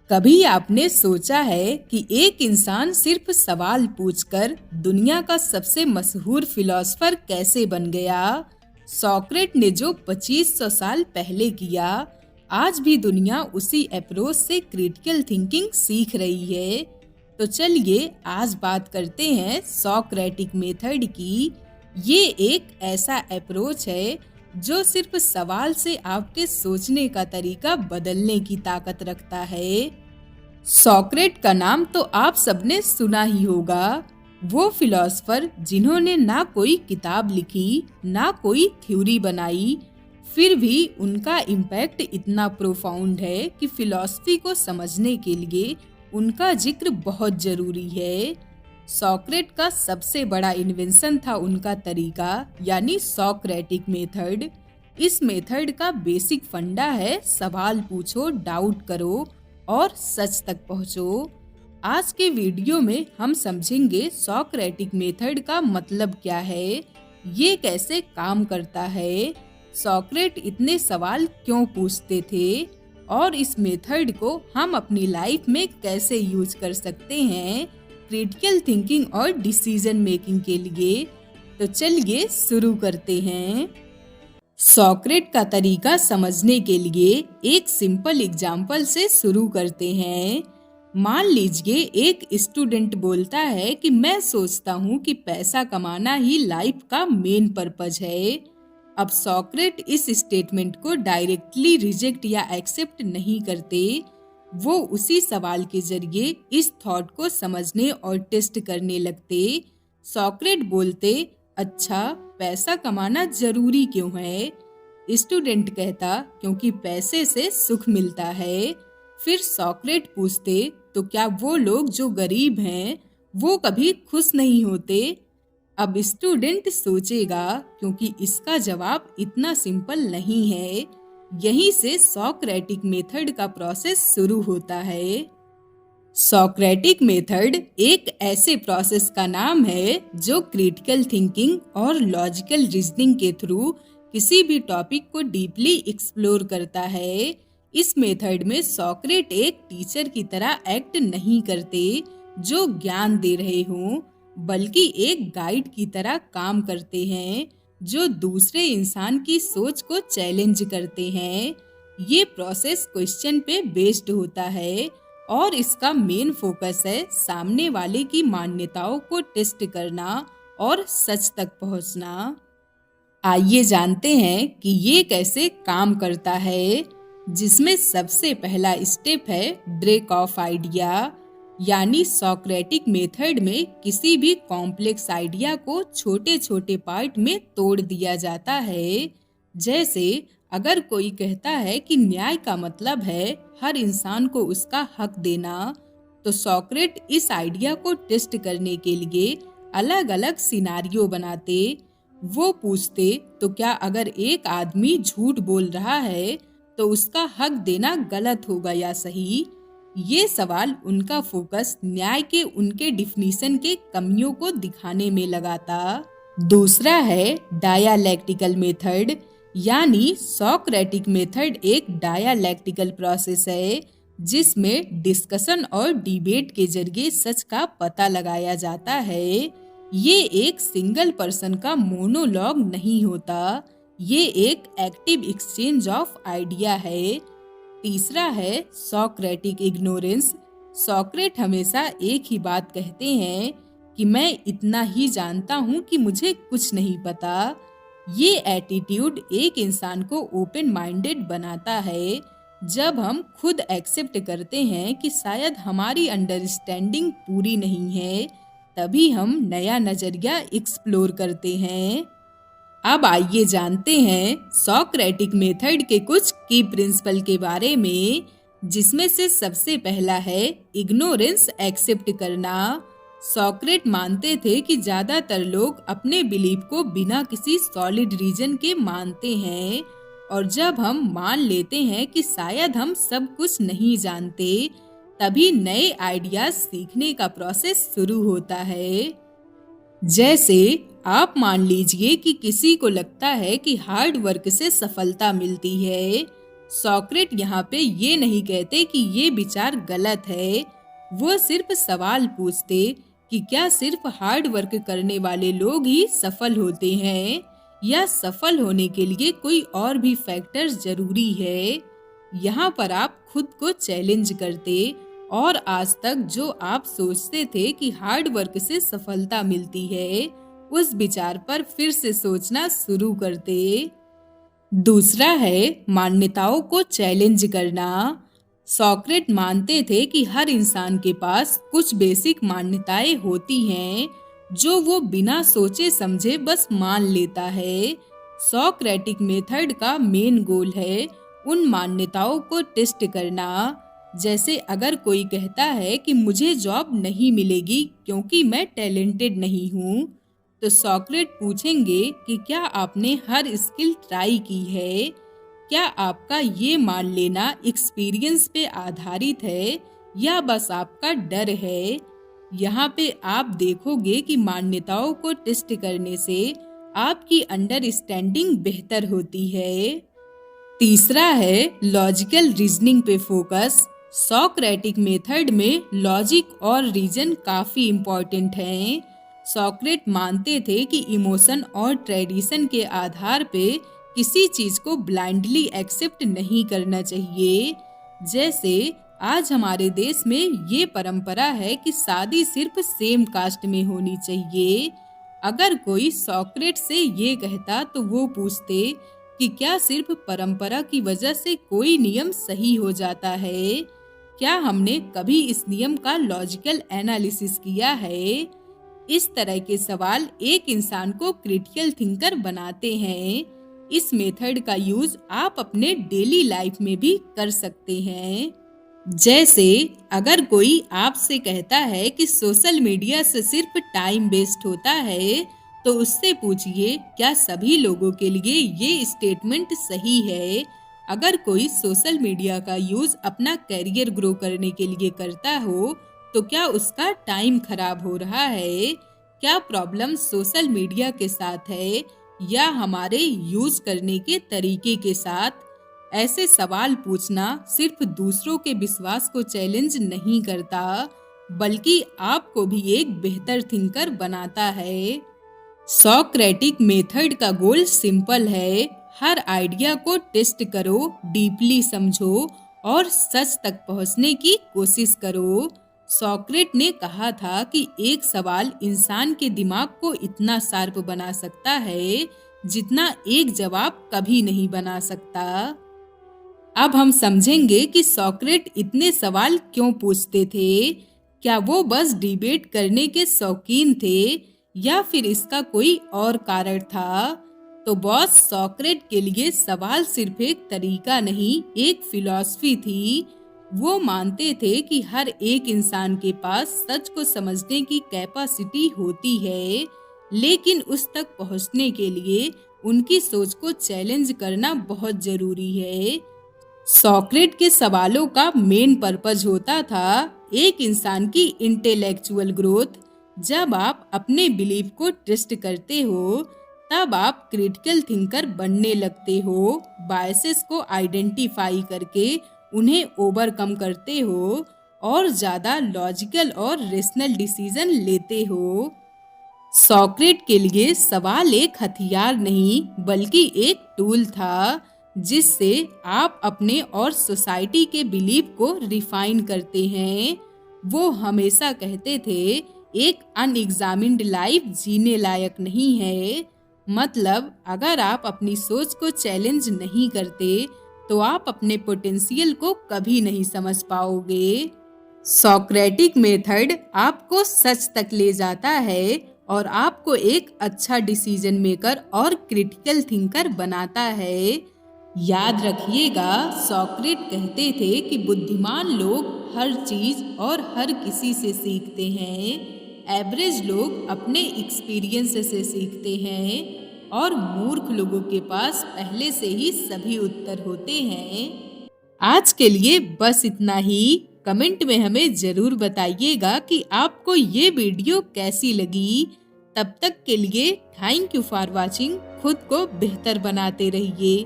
कभी आपने सोचा है कि एक इंसान सिर्फ सवाल पूछकर दुनिया का सबसे मशहूर फिलोसफर कैसे बन गया? सोक्रेट ने जो 2500 साल पहले किया, आज भी दुनिया उसी अप्रोच से क्रिटिकल थिंकिंग सीख रही है। तो चलिए आज बात करते हैं सोक्रेटिक मेथड की। ये एक ऐसा अप्रोच है जो सिर्फ सवाल से आपके सोचने का तरीका बदलने की ताकत रखता है। सोक्रेट का नाम तो आप सबने सुना ही होगा। वो फिलोसफर जिन्होंने ना कोई किताब लिखी, ना कोई थ्योरी बनाई, फिर भी उनका इम्पैक्ट इतना प्रोफाउंड है कि फिलॉसफी को समझने के लिए उनका जिक्र बहुत जरूरी है। सोक्रेट का सबसे बड़ा इन्वेंशन था उनका तरीका, यानी सोक्रेटिक मेथड। इस मेथड का बेसिक फंडा है सवाल पूछो, डाउट करो और सच तक पहुंचो। आज के वीडियो में हम समझेंगे सोक्रेटिक मेथड का मतलब क्या है, ये कैसे काम करता है, सोक्रेट इतने सवाल क्यों पूछते थे और इस मेथड को हम अपनी लाइफ में कैसे यूज कर सकते हैं क्रिटिकल थिंकिंग और डिसीजन मेकिंग के लिए। तो चलिए शुरू करते हैं। सोक्रेट का तरीका समझने के लिए एक सिंपल एग्जाम्पल से शुरू करते हैं। मान लीजिए एक स्टूडेंट बोलता है कि मैं सोचता हूँ कि पैसा कमाना ही लाइफ का मेन पर्पज है। अब सोक्रेट इस स्टेटमेंट को डायरेक्टली रिजेक्ट या एक्सेप्ट नहीं करते। वो उसी सवाल के जरिए इस थॉट को समझने और टेस्ट करने लगते। सोक्रेट बोलते, अच्छा पैसा कमाना जरूरी क्यों है? स्टूडेंट कहता, क्योंकि पैसे से सुख मिलता है। फिर सोक्रेट पूछते, तो क्या वो लोग जो गरीब हैं वो कभी खुश नहीं होते? अब स्टूडेंट सोचेगा, क्योंकि इसका जवाब इतना सिंपल नहीं है। यहीं से सोक्रेटिक मेथड का प्रोसेस शुरू होता है। सोक्रेटिक मेथड एक ऐसे प्रोसेस का नाम है जो क्रिटिकल थिंकिंग और लॉजिकल रीजनिंग के थ्रू किसी भी टॉपिक को डीपली एक्सप्लोर करता है। इस मेथड में सोक्रेट एक टीचर की तरह एक्ट नहीं करते जो ज्ञान दे रहे हों, बल्कि एक गाइड की तरह काम करते हैं जो दूसरे इंसान की सोच को चैलेंज करते हैं। ये प्रोसेस क्वेश्चन पे बेस्ड होता है और इसका मेन फोकस है सामने वाले की मान्यताओं को टेस्ट करना और सच तक पहुंचना। आइए जानते हैं कि ये कैसे काम करता है, जिसमें सबसे पहला स्टेप है ब्रेक ऑफ आइडिया। यानी सोक्रेटिक मेथड में किसी भी कॉम्प्लेक्स आइडिया को छोटे छोटे पार्ट में तोड़ दिया जाता है। जैसे अगर कोई कहता है कि न्याय का मतलब है हर इंसान को उसका हक देना, तो सोक्रेट इस आइडिया को टेस्ट करने के लिए अलग अलग सिनारियो बनाते। वो पूछते, तो क्या अगर एक आदमी झूठ बोल रहा है तो उसका हक देना गलत होगा या सही? ये सवाल उनका फोकस न्याय के उनके डिफिनीशन के कमियों को दिखाने में लगाता। दूसरा है डायलैक्टिकल मेथड। यानी सोक्रेटिक मेथड एक डायलैक्टिकल प्रोसेस है जिसमें डिस्कशन और डिबेट के जरिए सच का पता लगाया जाता है। ये एक सिंगल पर्सन का मोनोलॉग नहीं होता, ये एक एक्टिव एक्सचेंज ऑफ आइडिया है। तीसरा है सोक्रेटिक इग्नोरेंस। सोक्रेट हमेशा एक ही बात कहते हैं कि मैं इतना ही जानता हूँ कि मुझे कुछ नहीं पता। ये एटीट्यूड एक इंसान को ओपन माइंडेड बनाता है। जब हम खुद एक्सेप्ट करते हैं कि शायद हमारी अंडरस्टैंडिंग पूरी नहीं है, तभी हम नया नजरिया एक्सप्लोर करते हैं। अब आइए जानते हैं सोक्रेटिक मेथड के कुछ की प्रिंसिपल के बारे में, जिसमें से सबसे पहला है इग्नोरेंस एक्सेप्ट करना। सोक्रेट मानते थे कि ज्यादातर लोग अपने बिलीफ को बिना किसी सॉलिड रीजन के मानते हैं, और जब हम मान लेते हैं कि शायद हम सब कुछ नहीं जानते, तभी नए आइडियाज सीखने का प्रोसेस शुरू होता है। जैसे आप मान लीजिए कि किसी को लगता है कि हार्ड वर्क से सफलता मिलती है, सॉक्रेट यहाँ पे ये नहीं कहते कि ये विचार गलत है, वो सिर्फ सवाल पूछते कि क्या सिर्फ हार्ड वर्क करने वाले लोग ही सफल होते हैं या सफल होने के लिए कोई और भी फैक्टर्स जरूरी है। यहाँ पर आप खुद को चैलेंज करते और आज तक जो आप सोचते थे कि हार्ड वर्क से सफलता मिलती है, उस विचार पर फिर से सोचना शुरू करते। दूसरा है मान्यताओं को चैलेंज करना। सॉक्रेट मानते थे कि हर इंसान के पास कुछ बेसिक मान्यताएं होती हैं जो वो बिना सोचे समझे बस मान लेता है। सॉक्रेटिक मेथड का मेन गोल है उन मान्यताओं को टेस्ट करना। जैसे अगर कोई कहता है कि मुझे जॉब नहीं मिलेगी क्योंकि मैं टैलेंटेड नहीं हूँ, तो सॉक्रेट पूछेंगे कि क्या आपने हर स्किल ट्राई की है? क्या आपका ये मान लेना एक्सपीरियंस पे आधारित है या बस आपका डर है? यहाँ पे आप देखोगे कि मान्यताओं को टेस्ट करने से आपकी अंडरस्टैंडिंग बेहतर होती है। तीसरा है लॉजिकल रीजनिंग पे फोकस। सॉक्रेटिक मेथड में लॉजिक और रीजन काफी इम्पोर्टेंट हैं। सॉक्रेट मानते थे कि इमोशन और ट्रेडिशन के आधार पे किसी चीज को ब्लाइंडली एक्सेप्ट नहीं करना चाहिए। जैसे आज हमारे देश में ये परंपरा है कि शादी सिर्फ सेम कास्ट में होनी चाहिए। अगर कोई सॉक्रेट से ये कहता तो वो पूछते कि क्या सिर्फ परंपरा की वजह से कोई नियम सही हो जाता है? क्या हमने कभी इस नियम का लॉजिकल एनालिसिस किया है? इस तरह के सवाल एक इंसान को क्रिटिकल थिंकर बनाते हैं। इस मेथड का यूज आप अपने डेली लाइफ में भी कर सकते हैं। जैसे अगर कोई आपसे कहता है कि सोशल मीडिया से सिर्फ टाइम वेस्ट होता है, तो उससे पूछिए क्या सभी लोगों के लिए ये स्टेटमेंट सही है। अगर कोई सोशल मीडिया का यूज अपना करियर ग्रो करने के लिए करता हो, तो क्या उसका टाइम खराब हो रहा है? क्या प्रॉब्लम सोशल मीडिया के साथ है या हमारे यूज करने के तरीके के साथ? ऐसे सवाल पूछना सिर्फ दूसरों के विश्वास को चैलेंज नहीं करता, बल्कि आपको भी एक बेहतर थिंकर बनाता है। सॉक्रेटिक मेथड का गोल सिंपल है, हर आइडिया को टेस्ट करो, डीपली समझो और सच तक पहुंचने की कोशिश करो। सॉक्रेट ने कहा था कि एक सवाल इंसान के दिमाग को इतना शार्प बना सकता है जितना एक जवाब कभी नहीं बना सकता। अब हम समझेंगे कि सॉक्रेट इतने सवाल क्यों पूछते थे। क्या वो बस डिबेट करने के शौकीन थे या फिर इसका कोई और कारण था? तो बॉस, सॉक्रेट के लिए सवाल सिर्फ एक तरीका नहीं, एक फिलॉसफी थी। वो मानते थे कि हर एक इंसान के पास सच को समझने की कैपेसिटी होती है, लेकिन उस तक पहुंचने के लिए उनकी सोच को चैलेंज करना बहुत जरूरी है। सॉक्रेट के सवालों का मेन पर्पज होता था एक इंसान की इंटेलेक्चुअल ग्रोथ। जब आप अपने बिलीफ को टेस्ट करते हो, तब आप क्रिटिकल थिंकर बनने लगते हो, बायसेस को आइडेंटिफाई करके उन्हें ओवरकम करते हो और ज्यादा लॉजिकल और रेशनल डिसीजन लेते हो। सॉक्रेट के लिए सवाल एक हथियार नहीं बल्कि एक टूल था, जिससे आप अपने और सोसाइटी के बिलीफ को रिफाइन करते हैं। वो हमेशा कहते थे एक अनएग्जामिन्ड लाइफ जीने लायक नहीं है। मतलब अगर आप अपनी सोच को चैलेंज नहीं करते, तो आप अपने पोटेंशियल को कभी नहीं समझ पाओगे। सॉक्रेटिक मेथड आपको सच तक ले जाता है और आपको एक अच्छा डिसीजन मेकर और क्रिटिकल थिंकर बनाता है। याद रखिएगा, सॉक्रेट कहते थे कि बुद्धिमान लोग हर चीज और हर किसी से सीखते हैं। एवरेज लोग अपने एक्सपीरियंस से सीखते हैं और मूर्ख लोगों के पास पहले से ही सभी उत्तर होते हैं। आज के लिए बस इतना ही। कमेंट में हमें जरूर बताइएगा कि आपको ये वीडियो कैसी लगी। तब तक के लिए थैंक यू फॉर वॉचिंग। खुद को बेहतर बनाते रहिए।